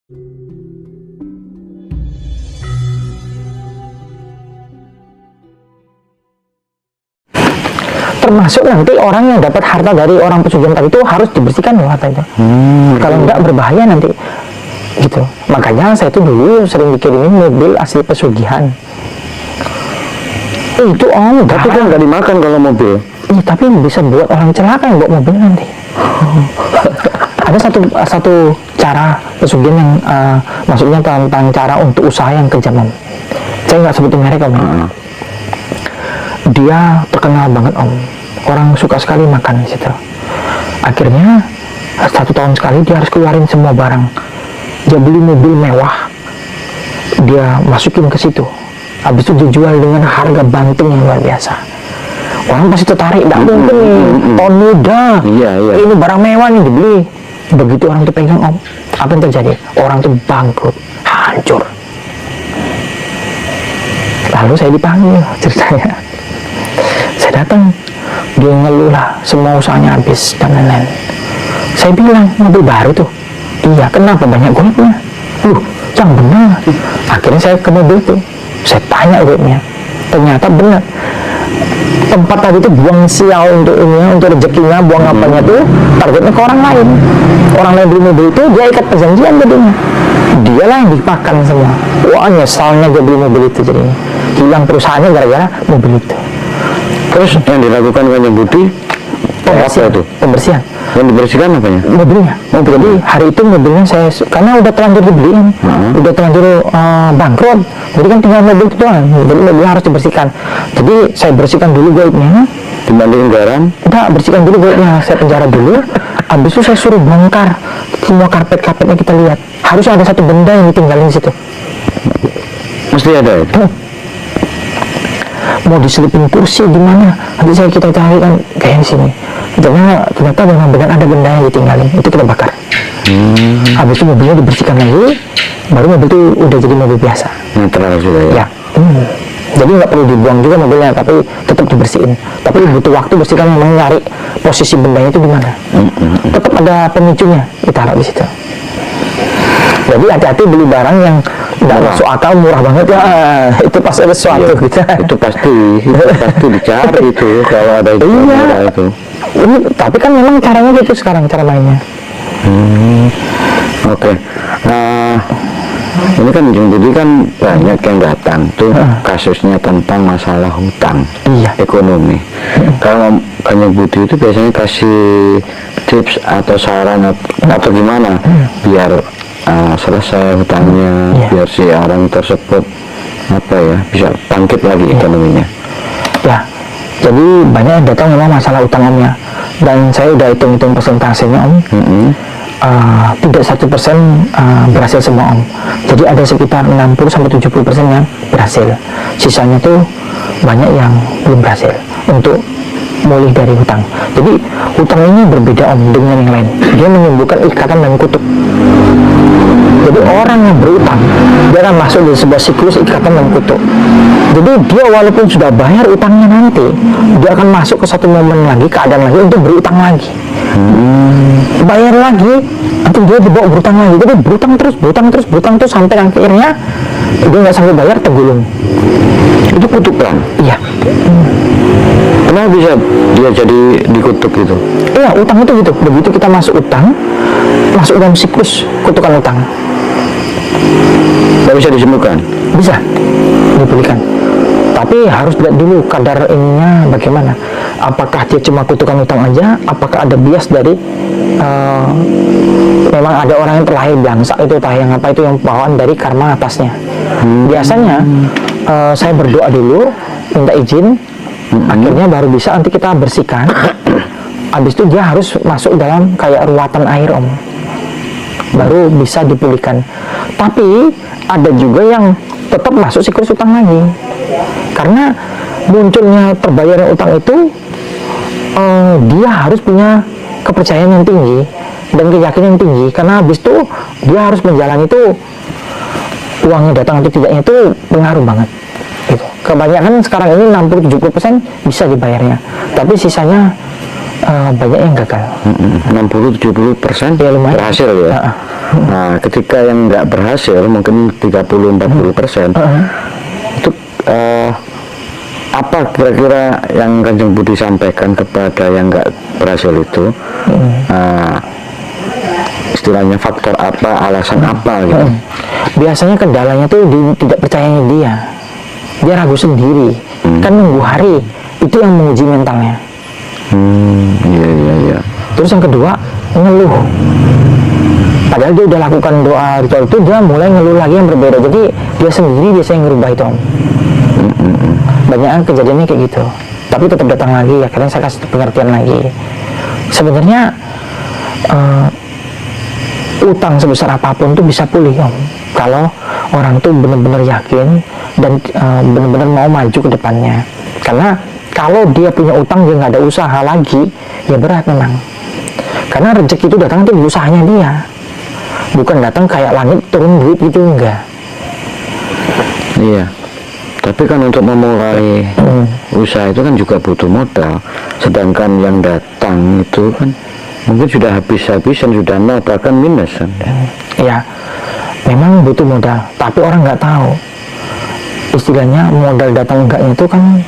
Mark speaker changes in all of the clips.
Speaker 1: Termasuk nanti orang yang dapat harta dari orang pesugihan tadi itu harus dibersihkan loh harta itu. Kalau enggak berbahaya nanti gitu. Makanya saya tuh dulu sering dikirimin mobil asli pesugihan. Itu om,
Speaker 2: Tapi kan nggak dimakan kalau mobil.
Speaker 1: iya, tapi bisa buat orang celaka yang bawa mobil nanti. Ada satu cara pesugihan yang maksudnya tentang cara untuk usaha yang kejam om. Saya nggak sebutin merek om. Dia terkenal banget om. Orang suka sekali makan di situ. Akhirnya 1 tahun sekali dia harus keluarin semua barang. Dia beli mobil mewah, dia masukin ke situ. Habis itu dijual dengan harga banting yang luar biasa. Orang pasti tertarik, tidak mungkin nih, tahun muda, ini barang mewah nih dibeli. Begitu orang itu pegang om, apa yang terjadi? Orang itu bangkrut, hancur. Lalu saya dipanggil ceritanya. Saya datang, dia ngeluh lah, semua usahanya habis dan lain-lain. Saya bilang, mobil baru tuh. Iya, kenapa banyak golpnya? Yang benar. Akhirnya saya ke mobil tuh, saya tanya golpnya. Ternyata benar. Tempat tadi itu buang sial untuk ini, untuk rezekinya, buang apanya tuh targetnya ke orang lain. Orang lain beli mobil itu, dia ikat perjanjian jadinya. Dialah yang dipakan semua. Wah, nyesalnya dia beli mobil itu jadinya. Hilang perusahaannya gara-gara mobil itu.
Speaker 2: Terus yang dilakukan Kanjeng Budi apa itu?
Speaker 1: Pembersihan.
Speaker 2: Yang dibersihkan apanya?
Speaker 1: Mobilnya. Jadi hari itu mobilnya saya, karena udah terlanjur dibeliin, udah terlanjur bangkrut, jadi kan tinggal mobil itu doang. Jadi mobilnya harus dibersihkan. Jadi saya bersihkan dulu golpnya.
Speaker 2: Dibandingin garam?
Speaker 1: Enggak, bersihkan dulu golpnya. Saya penjara dulu. Habis itu saya suruh bongkar semua karpet-karpetnya, kita lihat. Harusnya ada satu benda yang ditinggalin di situ.
Speaker 2: Mesti ada itu.
Speaker 1: Mau diselipin kursi di mana? Nanti kita cari kan kayak di sini. Ternyata benar-benar ada benda yang ditinggalin. Itu kita bakar. Habis itu mobilnya dibersihkan lagi, baru mobil itu udah jadi mobil biasa.
Speaker 2: Netral sudah ya.
Speaker 1: Jadi nggak perlu dibuang juga mobilnya, tapi tetap dibersihin. Tapi butuh waktu bersihkan, memang nyari posisi bendanya itu di mana. Tetap ada pemicunya, ditaruh di situ. Jadi hati-hati beli barang yang tidak masuk akal, murah banget ya. Itu pasti ada sesuatu gitu.
Speaker 2: Itu pasti dicari itu kalau ada itu. Itu.
Speaker 1: Ini, tapi kan memang caranya gitu sekarang, cara mainnya.
Speaker 2: Oke. Ini kan jadi kan banyak yang datang tuh kasusnya tentang masalah hutang, ekonomi. Kalau Kanjeng Budi itu biasanya kasih tips atau saran atau gimana biar selesai hutangnya, biar si orang tersebut bisa bangkit lagi ekonominya.
Speaker 1: Ya, jadi banyak yang datang memang masalah utang omnya, dan saya udah hitung-hitung persentasenya om. Tidak 1% berhasil semua om. Jadi ada sekitar 60-70% yang berhasil. Sisanya tuh banyak yang belum berhasil untuk mulih dari hutang. Jadi hutang ini berbeda om dengan yang lain. Dia menimbulkan ikatan dan kutuk. Jadi orang yang berutang, dia akan masuk di sebuah siklus ikatan dan kutuk. Jadi dia walaupun sudah bayar utangnya nanti, dia akan masuk ke satu momen lagi, keadaan lagi untuk berutang lagi. Bayar lagi, nanti dia dibawa berutang lagi. Jadi berutang terus sampai akhirnya dia nggak sampai bayar, tergulung.
Speaker 2: Itu kutukan?
Speaker 1: Iya.
Speaker 2: Kenapa bisa dia jadi dikutuk gitu?
Speaker 1: Iya, utang itu gitu. Begitu kita masuk utang, masuk dalam siklus kutukan utang.
Speaker 2: Nggak bisa disembuhkan?
Speaker 1: Bisa dipulihkan, tapi harus lihat dulu kadar ininya bagaimana. Apakah dia cuma kutukan utang aja, apakah ada bias dari memang ada orang yang terlahir belangsak itu, yang apa itu, yang bawaan dari karma atasnya. Biasanya saya berdoa dulu, minta izin, akhirnya baru bisa nanti kita bersihkan. Habis itu dia harus masuk dalam kayak ruatan air om, baru bisa dipulihkan. Tapi ada juga yang tetap masuk siklus utang lagi, karena munculnya terbayarnya utang itu dia harus punya kepercayaan yang tinggi dan keyakinan yang tinggi, karena habis itu dia harus menjalani itu, uangnya datang atau tidaknya itu pengaruh banget gitu. Kebanyakan sekarang ini 60-70% bisa dibayarnya, tapi sisanya banyak yang gagal.
Speaker 2: 60-70%
Speaker 1: Ya, lumayan.
Speaker 2: berhasil ya. Nah, ketika yang nggak berhasil mungkin 30-40%, itu apa kira-kira yang Kanjeng Budi sampaikan kepada yang nggak berhasil itu? Istilahnya faktor apa, alasan apa gitu?
Speaker 1: Biasanya kendalanya tuh tidak percayanya dia ragu sendiri. Kan nunggu hari itu yang menguji mentalnya.
Speaker 2: Iya.
Speaker 1: Terus yang kedua, ngeluh. Padahal dia udah lakukan doa ritual itu, dia mulai ngeluh lagi yang berbeda. Jadi dia sendiri biasanya ngerubah itu, Om. Banyak kejadiannya kayak gitu. Tapi tetap datang lagi. Akhirnya saya kasih pengertian lagi. Sebenarnya utang sebesar apapun tuh bisa pulih, Om. Kalau orang tuh benar-benar yakin dan benar-benar mau maju ke depannya. Karena kalau dia punya utang, dia nggak ada usaha lagi, ya berat memang. Karena rezeki itu datang dari usahanya dia, bukan datang kayak langit turun duit gitu, enggak.
Speaker 2: Iya. Tapi kan untuk memulai usaha itu kan juga butuh modal. Sedangkan yang datang itu kan mungkin sudah habis-habisan, sudah nol, bahkan minus kan.
Speaker 1: Ya, memang butuh modal, tapi orang nggak tahu. Istilahnya modal datang enggaknya itu kan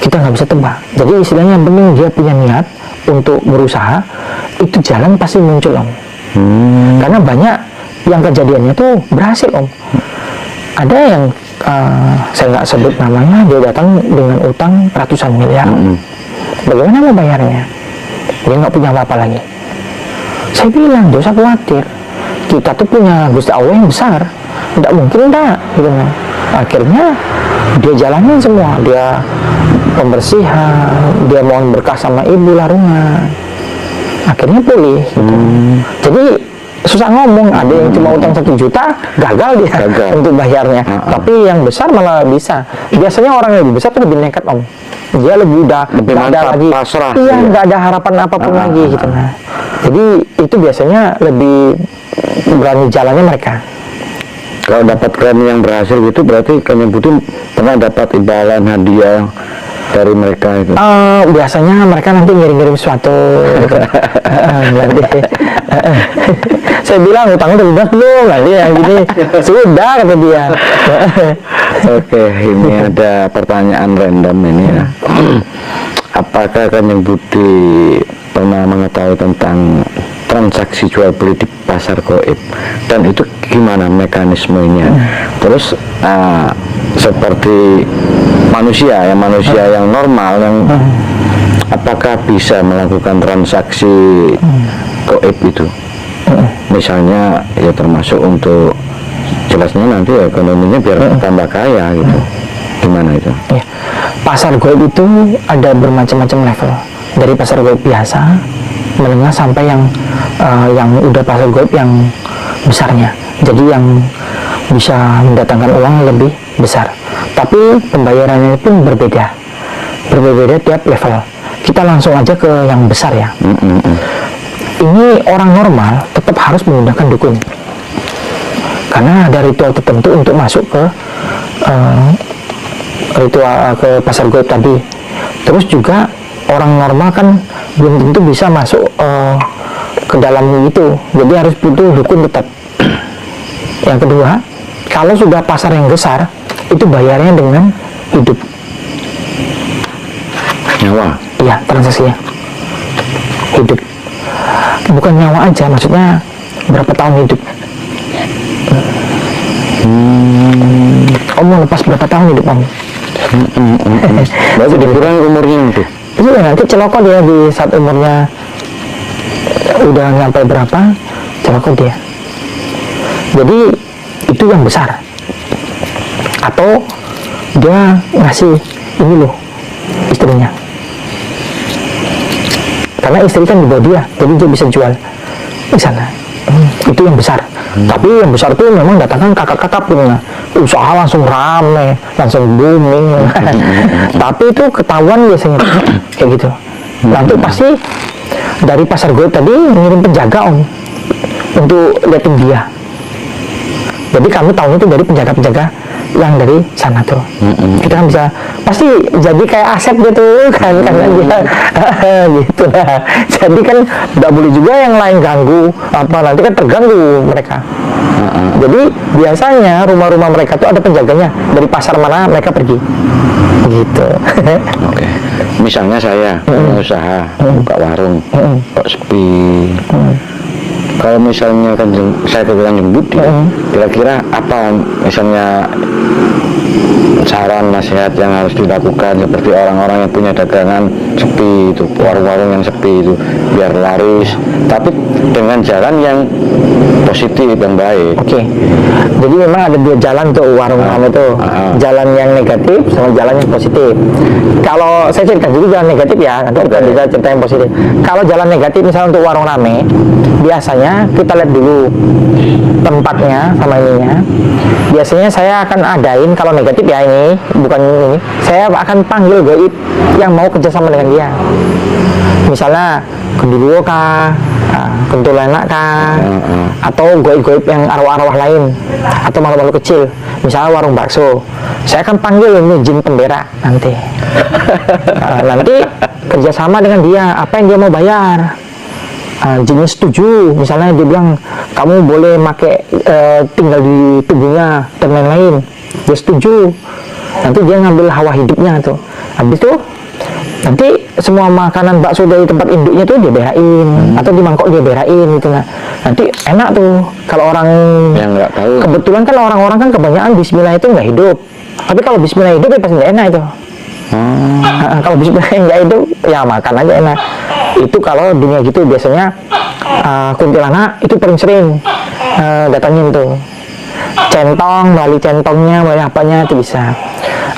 Speaker 1: kita nggak bisa tebak. Jadi istilahnya yang penting dia punya niat untuk berusaha, itu jalan pasti muncul, Om. Karena banyak yang kejadiannya tuh berhasil, Om. Ada yang saya nggak sebut namanya, dia datang dengan utang ratusan miliar. Bagaimana mau bayarnya? Dia nggak punya apa-apa lagi. Saya bilang, jangan usah khawatir, kita tuh punya Gusti Allah yang besar, nggak mungkin enggak gitu. Akhirnya dia jalanin semua, dia pembersihan, dia mohon berkah sama ibu larungan, akhirnya pulih gitu. Jadi susah ngomong, ada yang cuma utang 1 juta gagal dia untuk bayarnya, tapi yang besar malah bisa. Biasanya orang yang lebih besar tuh lebih nekat, Om. Dia lebih nggak ada lagi,
Speaker 2: pasrah,
Speaker 1: nggak ada harapan apapun lagi gitu. Nah, jadi itu biasanya lebih berani jalannya mereka.
Speaker 2: Kalau dapat klien yang berhasil gitu, berarti Kanjeng Budi pernah dapat imbalan hadiah dari mereka itu?
Speaker 1: Biasanya mereka nanti ngirim-ngirim sesuatu gitu. Nanti saya bilang utangnya udah lunas belum, nanti yang gini sudah kata dia.
Speaker 2: Oke, ini ada pertanyaan random ini ya. Apakah Kanjeng Budi pernah mengetahui tentang transaksi jual beli di pasar gaib, dan itu gimana mekanismenya? Terus seperti manusia yang normal, yang apakah bisa melakukan transaksi gaib itu? Misalnya ya termasuk untuk jelasnya nanti ya ekonominya biar tambah kaya gitu. Gimana itu?
Speaker 1: Ya, pasar gaib itu ada bermacam-macam level, dari pasar gaib biasa, menengah, sampai yang udah pasar gaib yang besarnya. Jadi yang bisa mendatangkan uang lebih besar. Tapi pembayarannya pun berbeda tiap level. Kita langsung aja ke yang besar ya. Ini orang normal tetap harus menggunakan dukun, karena ada ritual tertentu untuk masuk ke ritual ke pasar gaib tadi. Terus juga orang normal kan belum tentu bisa masuk ke dalam itu, jadi harus butuh dukun tetap. Yang kedua, kalau sudah pasar yang besar, itu bayarnya dengan hidup,
Speaker 2: nyawa.
Speaker 1: iya, transaksinya hidup, bukan nyawa aja, maksudnya berapa tahun hidup. Om mau lepas berapa tahun hidup, Om?
Speaker 2: Berarti dikurang umurnya itu?
Speaker 1: Iya, nanti celoko dia di saat umurnya udah sampai berapa, celoko dia. Jadi itu yang besar. Atau dia ngasih ini loh istrinya, karena istri kan di bawah dia, jadi dia bisa jual di sana. Itu yang besar. Tapi yang besar itu memang datangkan kakak-kakak punya usaha, langsung rame, langsung booming. Tapi itu ketahuan biasanya kayak gitu. Nanti pasti dari pasar gaib tadi ngirim penjaga, Om, untuk liatin dia. Jadi kami tahunya itu dari penjaga-penjaga yang dari sana tuh. Kita kan bisa pasti jadi kayak aset gitu kan, karena dia gitu lah. Jadi kan nggak boleh juga yang lain ganggu apa, nanti kan terganggu mereka. Jadi biasanya rumah-rumah mereka tuh ada penjaganya, dari pasar mana mereka pergi gitu.
Speaker 2: Oke. Misalnya saya punya usaha, buka warung, kok sepi. Kalau misalnya saya ke Kanjeng Budi, kira-kira apa misalnya saran nasihat yang harus dilakukan seperti orang-orang yang punya dagangan sepi itu, warung-warung yang sepi itu, biar laris, tapi dengan jalan yang positif, yang baik.
Speaker 1: Oke. Jadi memang ada dua jalan tuh warung kamu tuh, jalan yang negatif sama jalan yang positif. Kalau saya cerita dulu jalan negatif ya, nanti kita bisa cerita yang positif. Kalau jalan negatif misalnya untuk warung rame, biasanya kita lihat dulu tempatnya sama ininya. Biasanya saya akan adain, kalau negatif ya ini, bukan ini, saya akan panggil gaib yang mau kerjasama dengan dia. Misalnya Genderuwo kah, Kuntilanak kah, atau gaib-gaib yang arwah-arwah lain, atau makhluk-makhluk kecil. Misalnya warung bakso, saya akan panggil ini jin pembera nanti. Nanti kerjasama dengan dia, apa yang dia mau bayar. Jinnya setuju, misalnya dia bilang kamu boleh pakai tinggal di tubuhnya dan lain-lain, dia setuju. Nanti dia ngambil hawa hidupnya tuh. Habis itu nanti semua makanan bakso dari tempat induknya tuh dia berain, atau di mangkok dia berain gitu. Nah, nanti enak tuh kalau orang
Speaker 2: yang nggak tahu. Kebetulan
Speaker 1: kan orang-orang kan kebanyakan bismillah itu nggak hidup, tapi kalau bismillah hidup ya pasti nggak enak itu. Kalau bismillah nggak hidup ya makan aja enak. Itu kalau dunia gitu biasanya kuntilanak itu paling sering datangin tuh. Centong, melalui centongnya, melalui apanya itu bisa.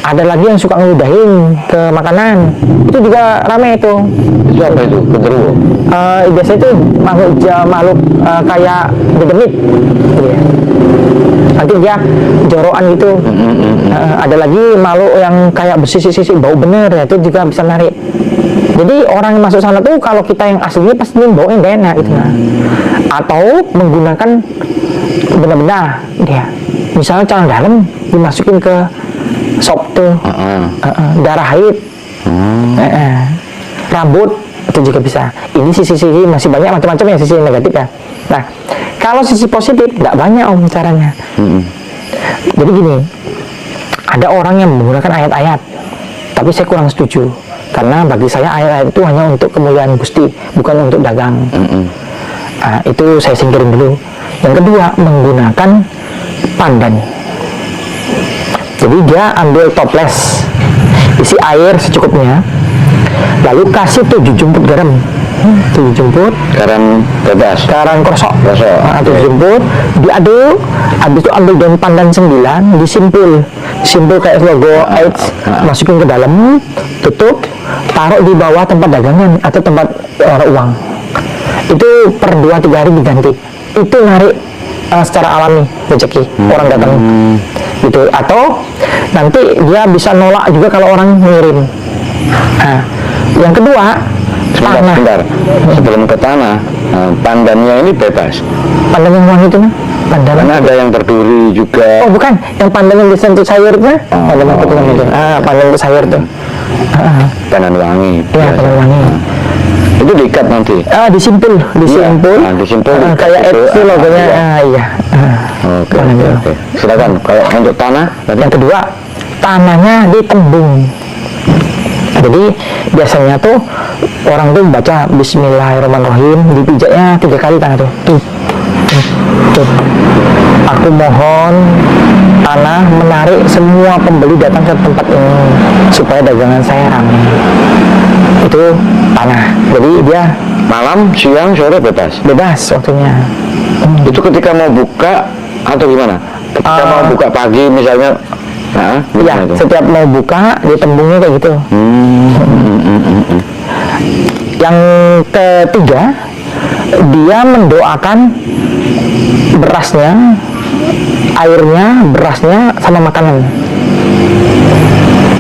Speaker 1: Ada lagi yang suka ngeludahin ke makanan, itu juga rame itu.
Speaker 2: Itu apa itu? Genderuwo?
Speaker 1: Biasanya itu makhluk kayak gedemit gitu ya. Nanti dia jorokan gitu. Ada lagi makhluk yang kayak bersisi-sisi bau bener ya, itu juga bisa narik. Jadi orang yang masuk sana tuh kalau kita yang aslinya pasti baunya gak enak gitu. Atau menggunakan benda-benda dia, misalnya celana dalam dimasukin ke sop tuh, darah haid, rambut itu juga bisa. Ini sisi-sisi masih banyak macam-macam ya, sisi negatif ya. Nah, kalau sisi positif nggak banyak om caranya. Jadi gini, ada orang yang menggunakan ayat-ayat, tapi saya kurang setuju. Karena bagi saya ayat-ayat itu hanya untuk kemuliaan Gusti, bukan untuk dagang. Itu saya singkirin dulu. Yang kedua, menggunakan pandan. Jadi dia ambil toples, isi air secukupnya, lalu kasih 7 jumput garam. 7 jumput
Speaker 2: garam bebas,
Speaker 1: garam krosok, 7 jumput, diaduk. Habis itu ambil daun pandan 9, disimpul kayak logo AIDS, masukin ke dalam, tutup, taruh di bawah tempat dagangan atau tempat uang. Itu per 2-3 hari diganti. Itu narik secara alami rezeki orang datang gitu. Atau nanti dia bisa nolak juga kalau orang ngirim. Nah, yang kedua, tanah.
Speaker 2: Bentar. Sebelum ke tanah, pandannya ini bebas.
Speaker 1: Pandan yang wangi itu nih? Pandan.
Speaker 2: Karena ada yang berduri juga.
Speaker 1: Oh bukan, yang pandan yang disentuh sayurnya. Pandan yang putih itu. Pandan untuk sayur tuh.
Speaker 2: Pandan wangi.
Speaker 1: Iya, pandan wangi.
Speaker 2: Itu diikat nanti.
Speaker 1: Disimpul.
Speaker 2: Iya, disimpul.
Speaker 1: Kayak itu logonya. Iya.
Speaker 2: Oke. Silakan. Kalau untuk tanah,
Speaker 1: yang kedua, tanahnya ditembung. Jadi biasanya tuh orang tuh baca Bismillahirrahmanirrahim, dipijatnya 3 kali tanah tuh. Tuh. Aku mohon tanah menarik semua pembeli datang ke tempat ini supaya dagangan saya ramai. Itu tanah. Jadi dia
Speaker 2: malam, siang, sore bebas
Speaker 1: waktunya.
Speaker 2: Itu ketika mau buka atau gimana? Ketika mau buka pagi misalnya.
Speaker 1: Iya, setiap mau buka ditembungnya kayak gitu. Yang ketiga, dia mendoakan berasnya, airnya, berasnya, sama makanan.